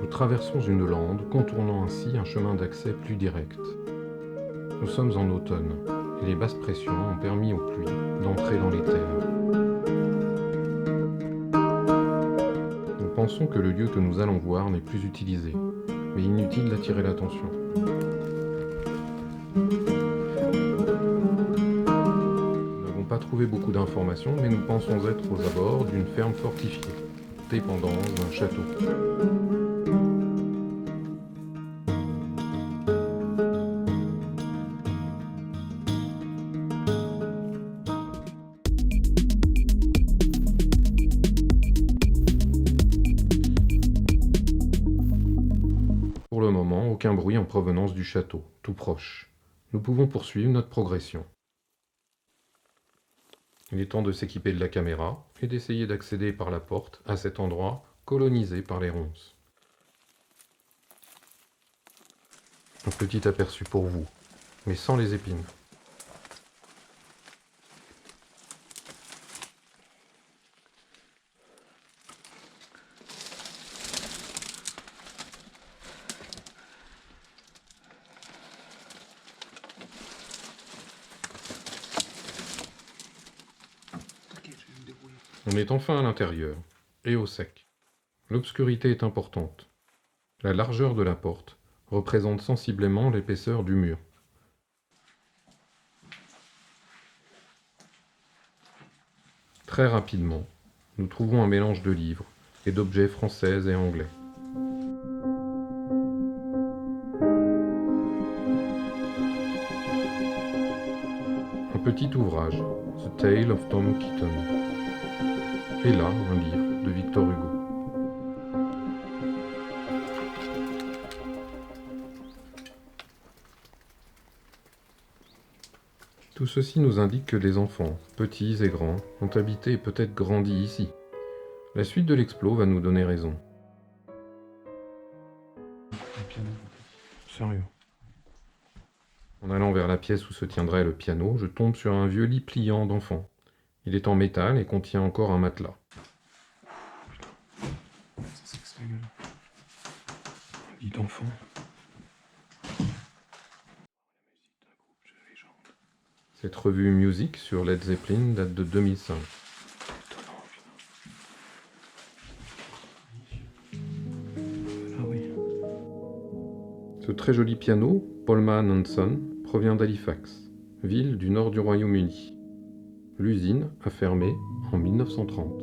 Nous traversons une lande, contournant ainsi un chemin d'accès plus direct. Nous sommes en automne, et les basses pressions ont permis aux pluies d'entrer dans les terres. Nous pensons que le lieu que nous allons voir n'est plus utilisé, mais inutile d'attirer l'attention. Nous n'avons pas trouvé beaucoup d'informations, mais nous pensons être aux abords d'une ferme fortifiée, dépendance d'un château. Pour le moment, aucun bruit en provenance du château, tout proche. Nous pouvons poursuivre notre progression. Il est temps de s'équiper de la caméra et d'essayer d'accéder par la porte à cet endroit colonisé par les ronces. Un petit aperçu pour vous, mais sans les épines. On est enfin à l'intérieur, et au sec. L'obscurité est importante. La largeur de la porte représente sensiblement l'épaisseur du mur. Très rapidement, nous trouvons un mélange de livres et d'objets français et anglais. Un petit ouvrage, The Tale of Tom Keaton. Et là, un livre de Victor Hugo. Tout ceci nous indique que des enfants, petits et grands, ont habité et peut-être grandi ici. La suite de l'explo va nous donner raison. Sérieux. En allant vers la pièce où se tiendrait le piano, je tombe sur un vieux lit pliant d'enfant. Il est en métal et contient encore un matelas. C'est que c'est gueule. Un lit d'enfant. Cette revue Music sur Led Zeppelin date de 2005. Ah oui. Ce très joli piano, Pollman & Son, provient d'Halifax, ville du nord du Royaume-Uni. L'usine a fermé en 1930.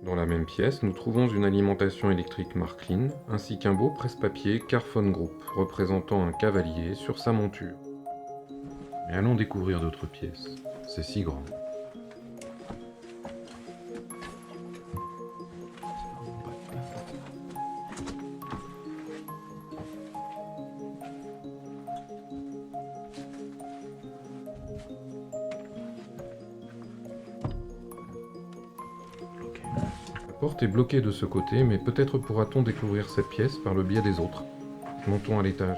Dans la même pièce, nous trouvons une alimentation électrique Marklin, ainsi qu'un beau presse-papier Carphone Group, représentant un cavalier sur sa monture. Mais allons découvrir d'autres pièces. C'est si grand. La porte est bloquée de ce côté, mais peut-être pourra-t-on découvrir cette pièce par le biais des autres. Montons à l'étage.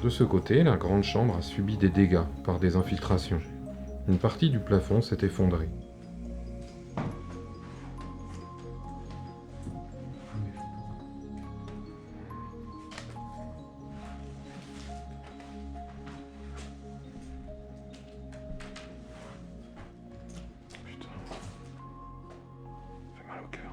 De ce côté, la grande chambre a subi des dégâts par des infiltrations. Une partie du plafond s'est effondrée. Putain. Ça fait mal au cœur.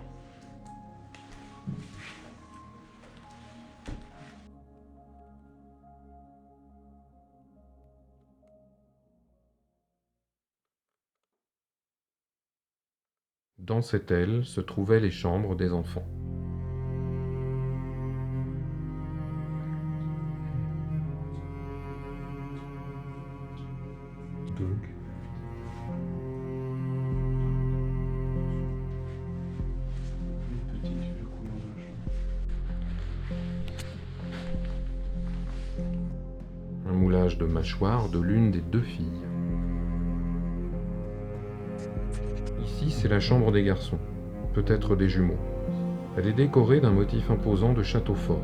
Dans cette aile se trouvaient les chambres des enfants. donc. Une petite vue couleur de champ. Un moulage de mâchoire de l'une des deux filles. Ici, c'est la chambre des garçons, peut-être des jumeaux. Elle est décorée d'un motif imposant de château fort.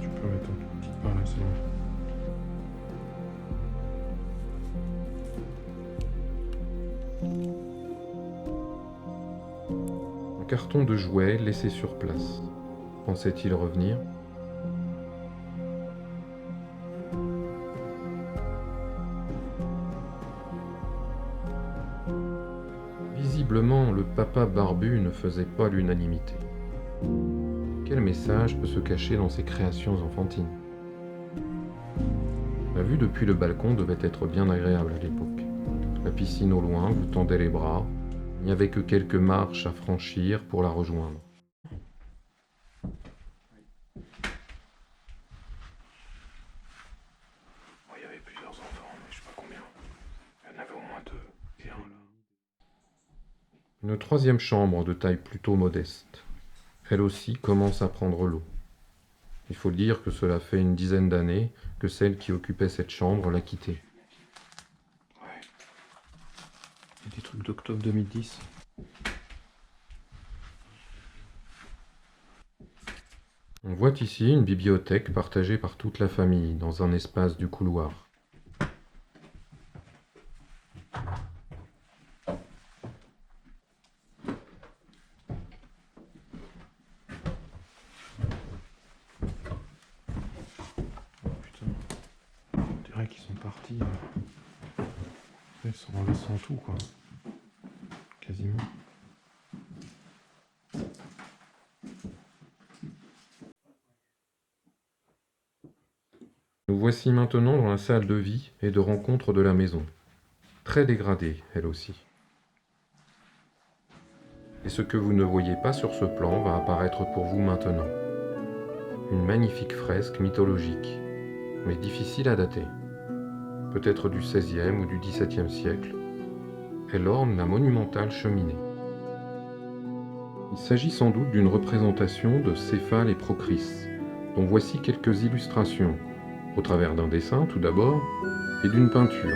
Tu peux mettre un petit par là, c'est bon. Un carton de jouets laissé sur place. Pensait-il revenir ? Visiblement, le papa barbu ne faisait pas l'unanimité. Quel message peut se cacher dans ces créations enfantines ? La vue depuis le balcon devait être bien agréable à l'époque. La piscine au loin vous tendait les bras, il n'y avait que quelques marches à franchir pour la rejoindre. Oh, il y avait plusieurs enfants, mais je sais pas combien. Il y en avait au moins 2. Et un là. Une troisième chambre de taille plutôt modeste. Elle aussi commence à prendre l'eau. Il faut dire que cela fait une dizaine d'années que celle qui occupait cette chambre l'a quittée. Ouais. Il y a des trucs d'octobre 2010. On voit ici une bibliothèque partagée par toute la famille dans un espace du couloir. Oh putain. On dirait qu'ils sont partis. Sans laissant tout, quoi. Quasiment. Nous voici maintenant dans la salle de vie et de rencontre de la maison. Très dégradée, elle aussi. Et ce que vous ne voyez pas sur ce plan va apparaître pour vous maintenant. Une magnifique fresque mythologique, mais difficile à dater. Peut-être du XVIe ou du XVIIe siècle. Elle orne la monumentale cheminée. Il s'agit sans doute d'une représentation de Céphale et Procris, dont voici quelques illustrations, au travers d'un dessin tout d'abord, et d'une peinture,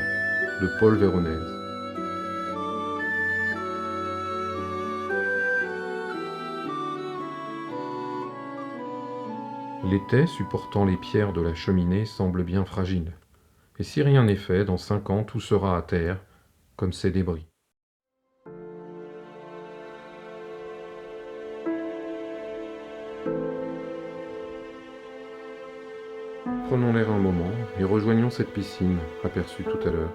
de Paul Véronèse. L'étai supportant les pierres de la cheminée semble bien fragile, et si rien n'est fait, dans 5 ans tout sera à terre, comme ces débris. Prenons l'air un moment et rejoignons cette piscine, aperçue tout à l'heure.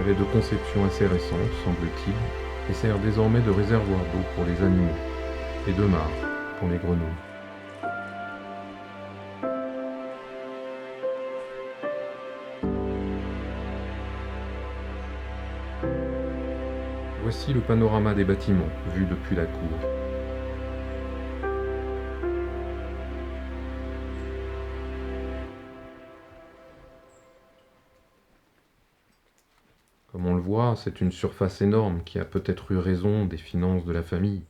Elle est de conception assez récente, semble-t-il, et sert désormais de réservoir d'eau pour les animaux, et de mare pour les grenouilles. Voici le panorama des bâtiments, vu depuis la cour. Comme on le voit, c'est une surface énorme qui a peut-être eu raison des finances de la famille.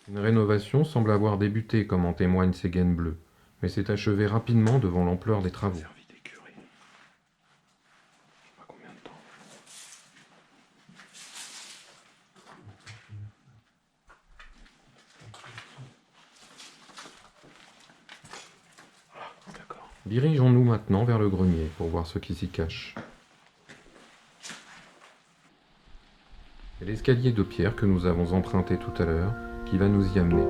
Une rénovation semble avoir débuté, comme en témoignent ces gaines bleues, mais s'est achevée rapidement devant l'ampleur des travaux. Servi d'écurie. Je sais pas combien de temps. Dirigeons-nous maintenant vers le grenier pour voir ce qui s'y cache. C'est l'escalier de pierre que nous avons emprunté tout à l'heure qui va nous y amener.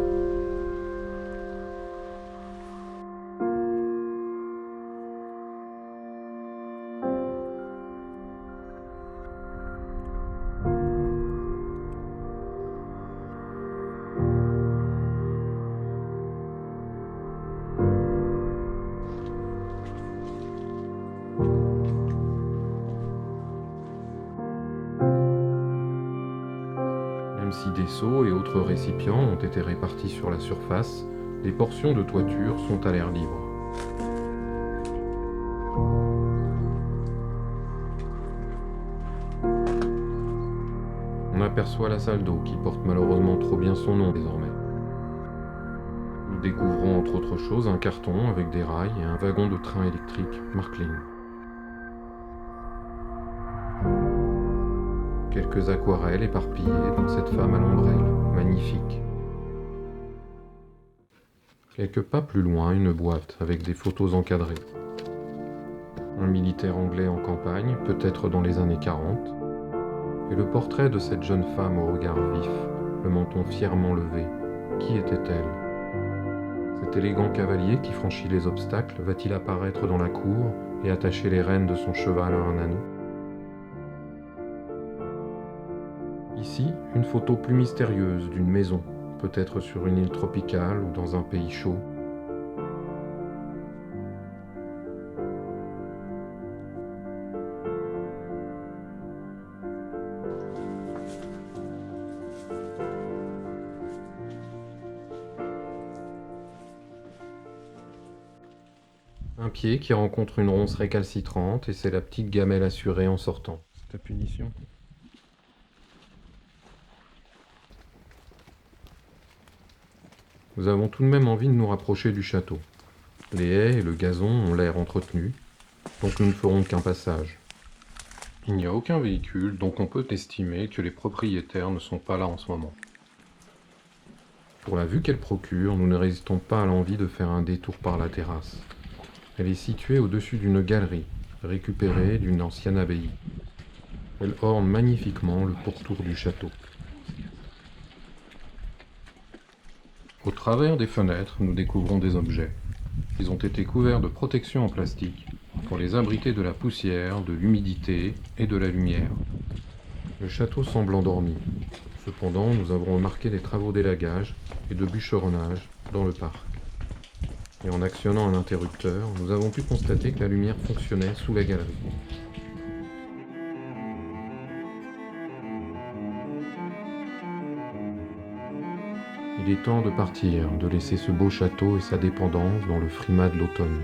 Même si des seaux et autres récipients ont été répartis sur la surface, les portions de toiture sont à l'air libre. On aperçoit la salle d'eau qui porte malheureusement trop bien son nom désormais. Nous découvrons entre autres choses un carton avec des rails et un wagon de train électrique Marklin. Quelques aquarelles éparpillées dans cette femme à l'ombrelle, magnifique. Quelques pas plus loin, une boîte avec des photos encadrées. Un militaire anglais en campagne, peut-être dans les années 40, et le portrait de cette jeune femme au regard vif, le menton fièrement levé. Qui était-elle? Cet élégant cavalier qui franchit les obstacles va-t-il apparaître dans la cour et attacher les rênes de son cheval à un anneau? Ici, une photo plus mystérieuse d'une maison, peut-être sur une île tropicale ou dans un pays chaud. Un pied qui rencontre une ronce récalcitrante et c'est la petite gamelle assurée en sortant. C'est ta punition. Nous avons tout de même envie de nous rapprocher du château. Les haies et le gazon ont l'air entretenus, donc nous ne ferons qu'un passage. Il n'y a aucun véhicule, donc on peut estimer que les propriétaires ne sont pas là en ce moment. Pour la vue qu'elle procure, nous ne résistons pas à l'envie de faire un détour par la terrasse. Elle est située au-dessus d'une galerie, récupérée d'une ancienne abbaye. Elle orne magnifiquement le pourtour du château. Au travers des fenêtres, nous découvrons des objets. Ils ont été couverts de protection en plastique pour les abriter de la poussière, de l'humidité et de la lumière. Le château semble endormi. Cependant, nous avons remarqué des travaux d'élagage et de bûcheronnage dans le parc. Et en actionnant un interrupteur, nous avons pu constater que la lumière fonctionnait sous la galerie. Il est temps de partir, de laisser ce beau château et sa dépendance dans le frimas de l'automne.